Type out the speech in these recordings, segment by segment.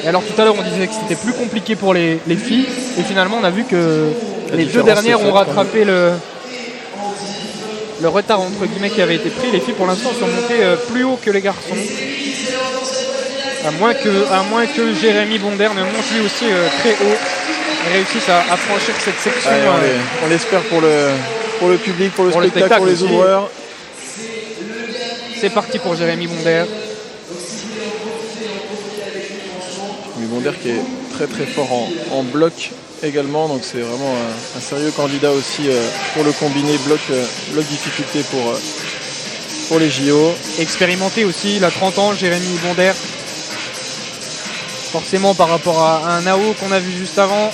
Et alors tout à l'heure on disait que c'était plus compliqué pour les filles, et finalement on a vu que les deux dernières ont rattrapé le retard entre guillemets qui avait été pris. Les filles pour l'instant sont montées plus haut que les garçons. À moins que Jérémy Bonder ne monte lui aussi très haut et réussisse à franchir cette section. Allez, on l'espère pour le public, pour le spectacle, pour les ouvreurs. C'est parti pour Jérémy Bonder. Jérémy Bonder qui est très très fort en bloc également, donc c'est vraiment un sérieux candidat aussi pour le combiné bloc difficulté pour les JO. Expérimenté aussi, il a 30 ans, Jérémy Bonder. Forcément par rapport à un Nao qu'on a vu juste avant.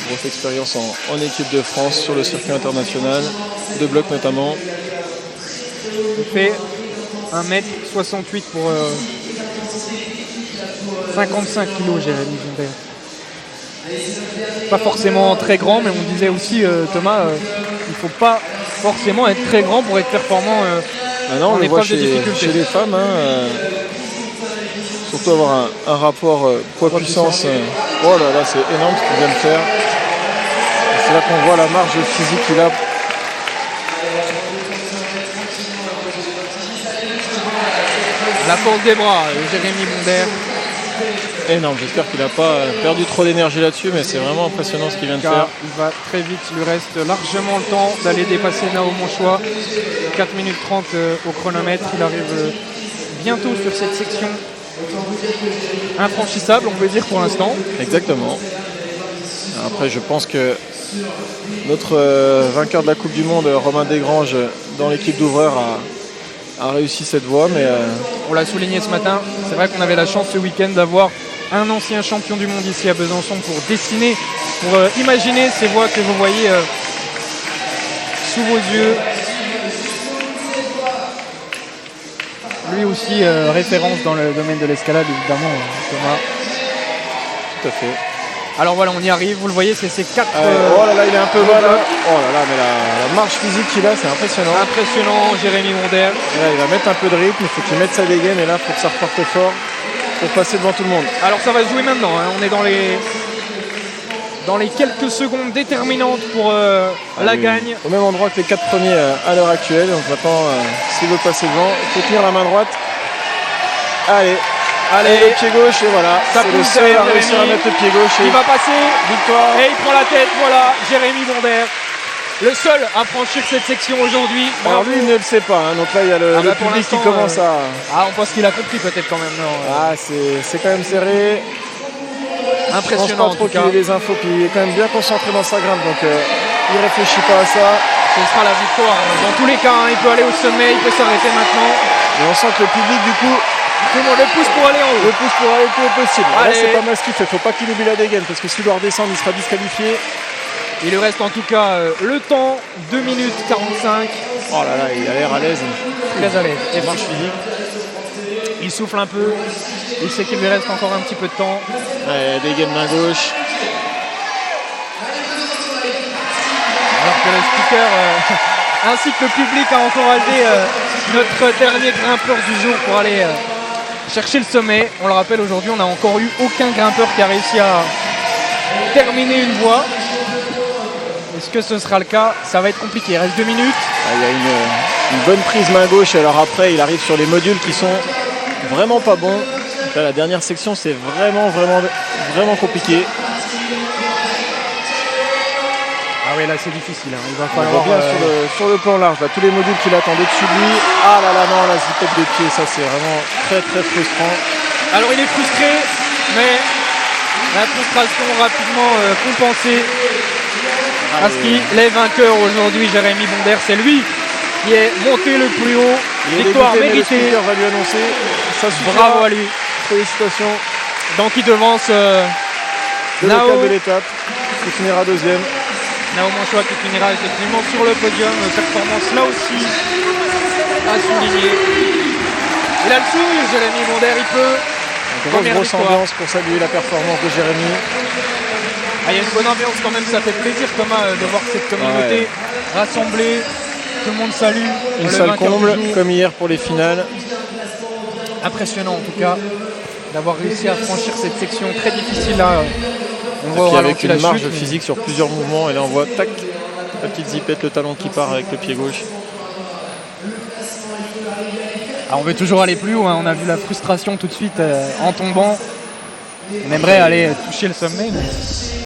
Grosse expérience en équipe de France sur le circuit international, de bloc notamment. Il fait 1m68 pour 55 kg Jérémy Bonder. Pas forcément très grand, mais on disait aussi Thomas, il ne faut pas forcément être très grand pour être performant en épreuve de difficulté. Chez les femmes, surtout avoir un rapport poids-puissance. Oh là là, c'est énorme ce qu'il vient de faire. C'est là qu'on voit la marge physique qu'il a. La force des bras, Jérémy Bonder. Énorme, j'espère qu'il n'a pas perdu trop d'énergie là-dessus, mais c'est vraiment impressionnant ce qu'il vient de faire. Il va très vite, il lui reste largement le temps d'aller dépasser Nao Monchois. 4 minutes 30 au chronomètre, il arrive bientôt sur cette section infranchissable, on peut dire pour l'instant. Exactement. Après, je pense que notre vainqueur de la Coupe du Monde, Romain Desgranges, dans l'équipe d'ouvreurs, a réussi cette voie. Mais on l'a souligné ce matin, c'est vrai qu'on avait la chance ce week-end d'avoir un ancien champion du monde ici à Besançon pour dessiner, pour imaginer ces voies que vous voyez sous vos yeux. Lui aussi référence dans le domaine de l'escalade, évidemment, Thomas. Tout à fait. Alors voilà, on y arrive, vous le voyez, c'est ces 4... oh là là, il est un peu bas là. Oh là là, mais la marche physique qu'il a, c'est impressionnant. Impressionnant, Jérémy Bonder. Et là, il va mettre un peu de rythme, il faut qu'il mette sa dégaine, et là, il faut que ça reparte fort pour passer devant tout le monde. Alors ça va se jouer maintenant, hein. On est dans les quelques secondes déterminantes pour la gagne. Au même endroit que les 4 premiers à l'heure actuelle. Donc maintenant, s'il veut passer devant, il faut tenir la main droite. Allez, le pied gauche, et voilà. C'est le seul à réussir à mettre le pied gauche. Il va passer, victoire. Et il prend la tête, voilà, Jérémy Bonder. Le seul à franchir cette section aujourd'hui. Alors lui, il ne le sait pas, hein. Donc là, il y a le public qui commence à... on pense qu'il a compris peut-être quand même. Non, c'est quand même serré. Impressionnant. Je pense pas trop qu'il ait les infos, puis il est quand même bien concentré dans sa grimpe, donc il ne réfléchit pas à ça. Ce sera la victoire. Dans tous les cas, hein, il peut aller au sommet, il peut s'arrêter maintenant. Et on sent que le public, du coup, tout le monde le pousse pour aller en haut. Le pousse pour aller le plus haut possible. Là, c'est pas mal ce qu'il fait. Faut pas qu'il oublie la dégaine, parce que s'il doit redescendre, il sera disqualifié. Il lui reste en tout cas le temps, 2 minutes 45. Oh là là, il a l'air à l'aise. Très à l'aise. Et marche physique. Il souffle un peu. Il sait qu'il lui reste encore un petit peu de temps. Dégaine main gauche. Alors que le speaker ainsi que le public a encouragé notre dernier grimpeur du jour pour aller chercher le sommet. On le rappelle, aujourd'hui, on n'a encore eu aucun grimpeur qui a réussi à terminer une voie. Est-ce que ce sera le cas? Ça va être compliqué. Il reste 2 minutes. Il y a une bonne prise main gauche. Alors après, il arrive sur les modules qui sont vraiment pas bons. Donc là, la dernière section, c'est vraiment compliqué. Ah oui, là c'est difficile. Hein. Il va falloir. On voit bien sur le plan large, là, tous les modules qu'il attendait dessus de lui. Ah là là, non, la zipette de pied, ça c'est vraiment très frustrant. Alors il est frustré, mais la frustration rapidement compensée. Parce qu'il est vainqueur aujourd'hui, Jérémy Bonder. C'est lui qui est monté le plus haut. Victoire méritée. Le va lui annoncer. Ça bravo à lui. Félicitations. Donc il devance le local de l'étape, qui finira deuxième. Nao Monchois qui finira effectivement sur le podium. Performance là aussi à souligner. Il a le sourire, Jérémy Bonder, il peut. Grosse ambiance pour saluer la performance de Jérémy. Il y a une bonne ambiance quand même, ça fait plaisir Thomas de voir cette communauté rassemblée. Tout le monde salue. Une salle comble comme hier pour les finales. Impressionnant en tout cas. d'avoir réussi à franchir cette section très difficile là. On voit Et puis avec ralenti la une marge chute, physique sur plusieurs mouvements, et là on voit tac, la petite zipette, le talon qui part avec le pied gauche. On veut toujours aller plus haut, hein. On a vu la frustration tout de suite en tombant. On aimerait aller toucher le sommet. Mais